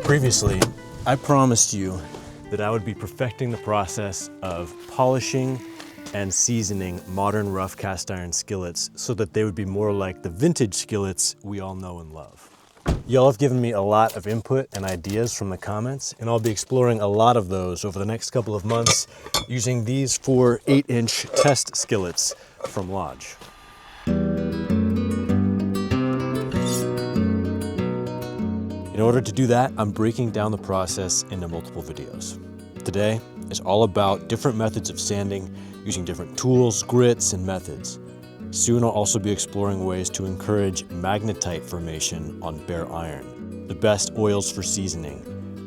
Previously, I promised you that I would be perfecting the process of polishing and seasoning modern rough cast iron skillets so that they would be more like the vintage skillets we all know and love. Y'all have given me a lot of input and ideas from the comments, and I'll be exploring a lot of those over the next couple of months using these 4 8-inch test skillets from Lodge. In order to do that, I'm breaking down the process into multiple videos. Today is all about different methods of sanding using different tools, grits, and methods. Soon I'll also be exploring ways to encourage magnetite formation on bare iron, the best oils for seasoning,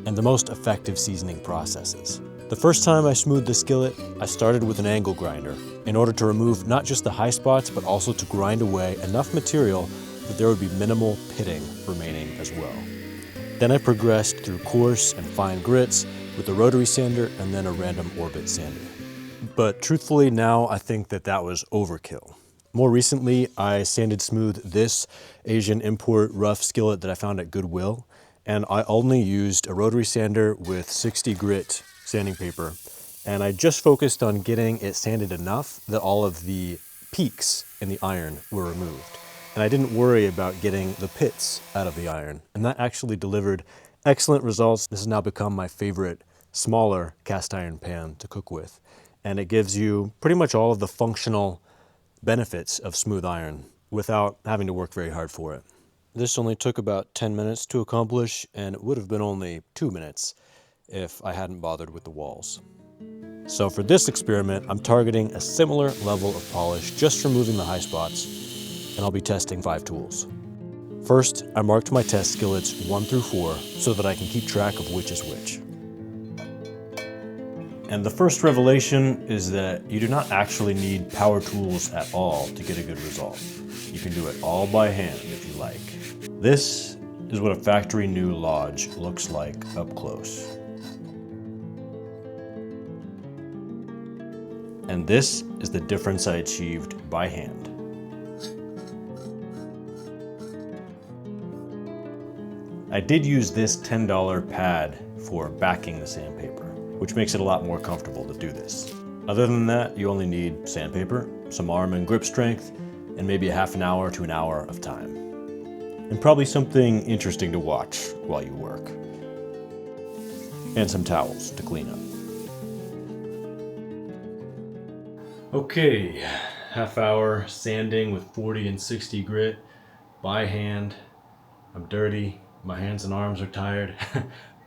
and the most effective seasoning processes. The first time I smoothed the skillet, I started with an angle grinder in order to remove not just the high spots, but also to grind away enough material that there would be minimal pitting remaining as well. Then I progressed through coarse and fine grits with a rotary sander and then a random orbit sander. But truthfully now I think that was overkill. More recently, I sanded smooth this Asian import rough skillet that I found at Goodwill, and I only used a rotary sander with 60 grit sanding paper, and I just focused on getting it sanded enough that all of the peaks in the iron were removed. And I didn't worry about getting the pits out of the iron, and that actually delivered excellent results. This has now become my favorite smaller cast iron pan to cook with, and it gives you pretty much all of the functional benefits of smooth iron without having to work very hard for it. This only took about 10 minutes to accomplish, and it would have been only 2 minutes if I hadn't bothered with the walls. So for this experiment, I'm targeting a similar level of polish, just removing the high spots, and I'll be testing 5 tools. First, I marked my test skillets 1 through 4 so that I can keep track of which is which. And the first revelation is that you do not actually need power tools at all to get a good result. You can do it all by hand if you like. This is what a factory new Lodge looks like up close. And this is the difference I achieved by hand. I did use this $10 pad for backing the sandpaper, which makes it a lot more comfortable to do this. Other than that, you only need sandpaper, some arm and grip strength, and maybe a half an hour to an hour of time. And probably something interesting to watch while you work. And some towels to clean up. Okay, half hour sanding with 40 and 60 grit by hand. I'm dirty. My hands and arms are tired,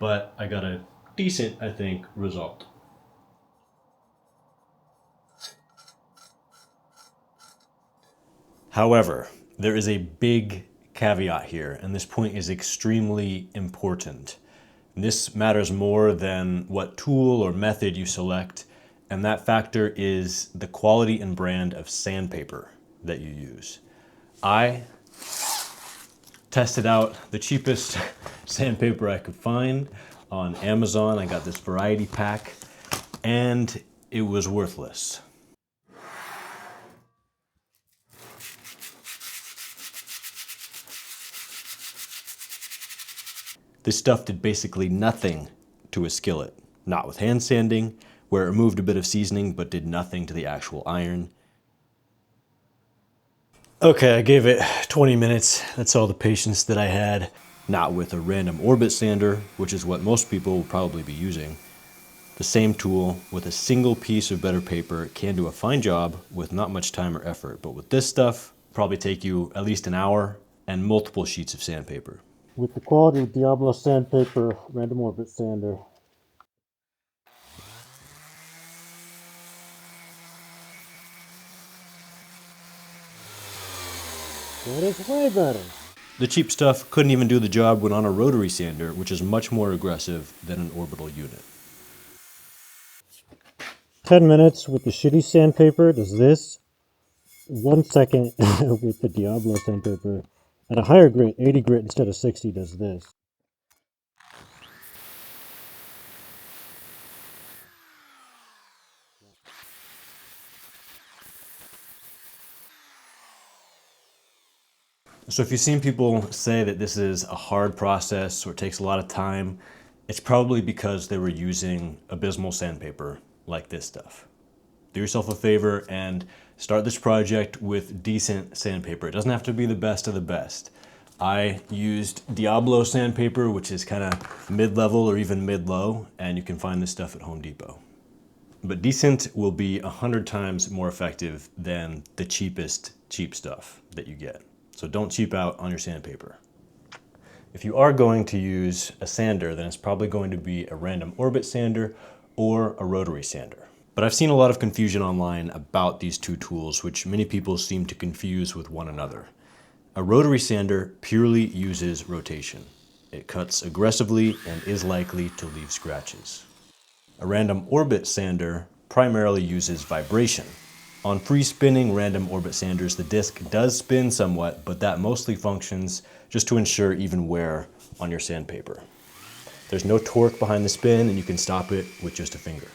but I got a decent, I think, result. However, there is a big caveat here, and this point is extremely important. This matters more than what tool or method you select, and that factor is the quality and brand of sandpaper that you use. I tested out the cheapest sandpaper I could find on Amazon. I got this variety pack, and it was worthless. This stuff did basically nothing to a skillet. Not with hand sanding, where it removed a bit of seasoning but did nothing to the actual iron. Okay, I gave it 20 minutes. That's all the patience that I had. Not with a random orbit sander, which is what most people will probably be using. The same tool with a single piece of better paper can do a fine job with not much time or effort. But with this stuff, probably take you at least an hour and multiple sheets of sandpaper. With the quality Diablo sandpaper random orbit sander. That is way better. The cheap stuff couldn't even do the job when on a rotary sander, which is much more aggressive than an orbital unit. 10 minutes with the shitty sandpaper does this. 1 second with the Diablo sandpaper. At a higher grit, 80 grit instead of 60 does this. So if you've seen people say that this is a hard process or it takes a lot of time, it's probably because they were using abysmal sandpaper like this stuff. Do yourself a favor and start this project with decent sandpaper. It doesn't have to be the best of the best. I used Diablo sandpaper, which is kind of mid-level or even mid-low, and you can find this stuff at Home Depot. But decent will be 100 times more effective than the cheapest cheap stuff that you get. So don't cheap out on your sandpaper. If you are going to use a sander, then it's probably going to be a random orbit sander or a rotary sander. But I've seen a lot of confusion online about these two tools, which many people seem to confuse with one another. A rotary sander purely uses rotation. It cuts aggressively and is likely to leave scratches. A random orbit sander primarily uses vibration. On free spinning random orbit sanders, the disc does spin somewhat, but that mostly functions just to ensure even wear on your sandpaper. There's no torque behind the spin, and you can stop it with just a finger.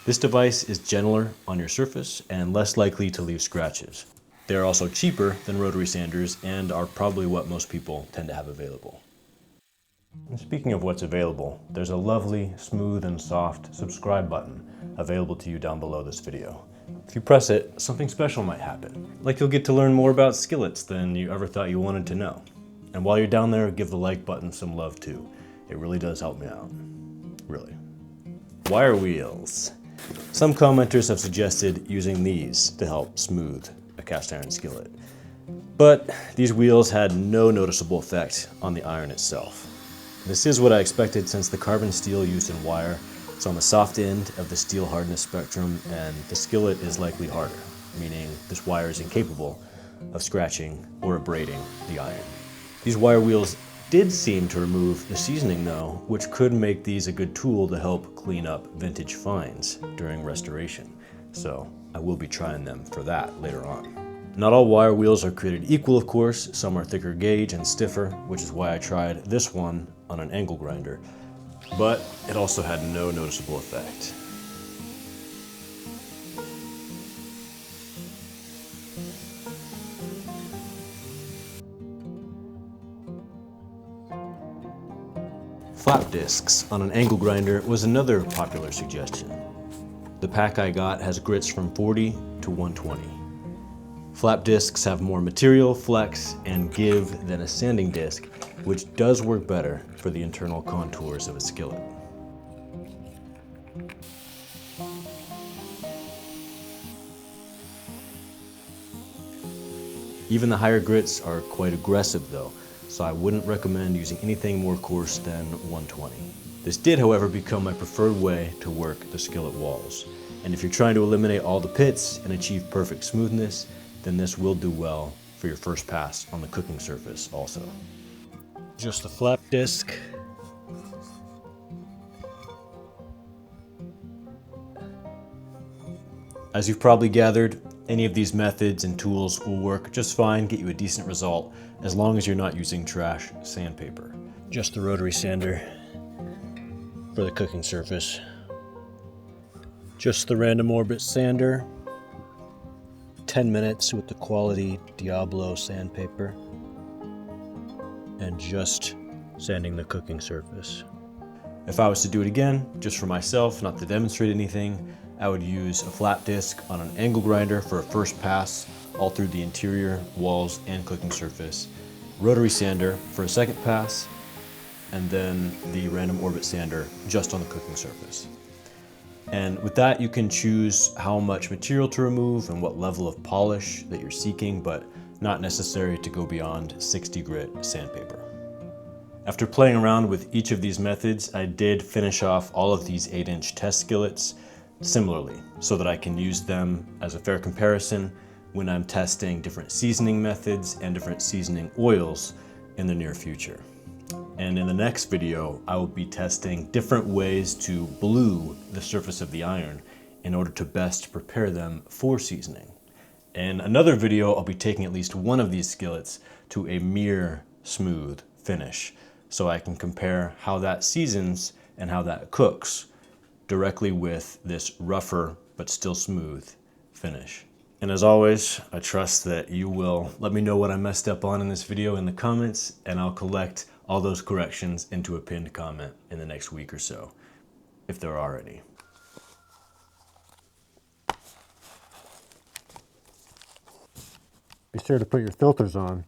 This device is gentler on your surface and less likely to leave scratches. They're also cheaper than rotary sanders and are probably what most people tend to have available. And speaking of what's available, there's a lovely, smooth and soft subscribe button available to you down below this video. If you press it, something special might happen. Like you'll get to learn more about skillets than you ever thought you wanted to know. And while you're down there, give the like button some love too. It really does help me out. Really. Wire wheels. Some commenters have suggested using these to help smooth a cast iron skillet. But these wheels had no noticeable effect on the iron itself. This is what I expected, since the carbon steel used in wire is on the soft end of the steel hardness spectrum, and the skillet is likely harder, meaning this wire is incapable of scratching or abrading the iron. These wire wheels did seem to remove the seasoning though, which could make these a good tool to help clean up vintage finds during restoration. So I will be trying them for that later on. Not all wire wheels are created equal, of course. Some are thicker gauge and stiffer, which is why I tried this one on an angle grinder. But it also had no noticeable effect. Flap discs on an angle grinder was another popular suggestion. The pack I got has grits from 40 to 120. Flap discs have more material, flex, and give than a sanding disc, which does work better for the internal contours of a skillet. Even the higher grits are quite aggressive though, so I wouldn't recommend using anything more coarse than 120. This did, however, become my preferred way to work the skillet walls. And if you're trying to eliminate all the pits and achieve perfect smoothness, then this will do well for your first pass on the cooking surface also. Just the flap disc. As you've probably gathered, any of these methods and tools will work just fine, get you a decent result, as long as you're not using trash sandpaper. Just the rotary sander for the cooking surface. Just the random orbit sander. 10 minutes with the quality Diablo sandpaper. And just sanding the cooking surface. If I was to do it again, just for myself, not to demonstrate anything, I would use a flat disc on an angle grinder for a first pass all through the interior, walls, and cooking surface. Rotary sander for a second pass, and then the random orbit sander just on the cooking surface. And with that, you can choose how much material to remove and what level of polish that you're seeking, but not necessary to go beyond 60 grit sandpaper. After playing around with each of these methods, I did finish off all of these 8-inch test skillets similarly, so that I can use them as a fair comparison when I'm testing different seasoning methods and different seasoning oils in the near future. And in the next video, I will be testing different ways to blue the surface of the iron in order to best prepare them for seasoning. In another video, I'll be taking at least one of these skillets to a mere smooth finish, so I can compare how that seasons and how that cooks directly with this rougher but still smooth finish. And as always, I trust that you will let me know what I messed up on in this video in the comments, and I'll collect all those corrections into a pinned comment in the next week or so, if there are any. Be sure to put your filters on.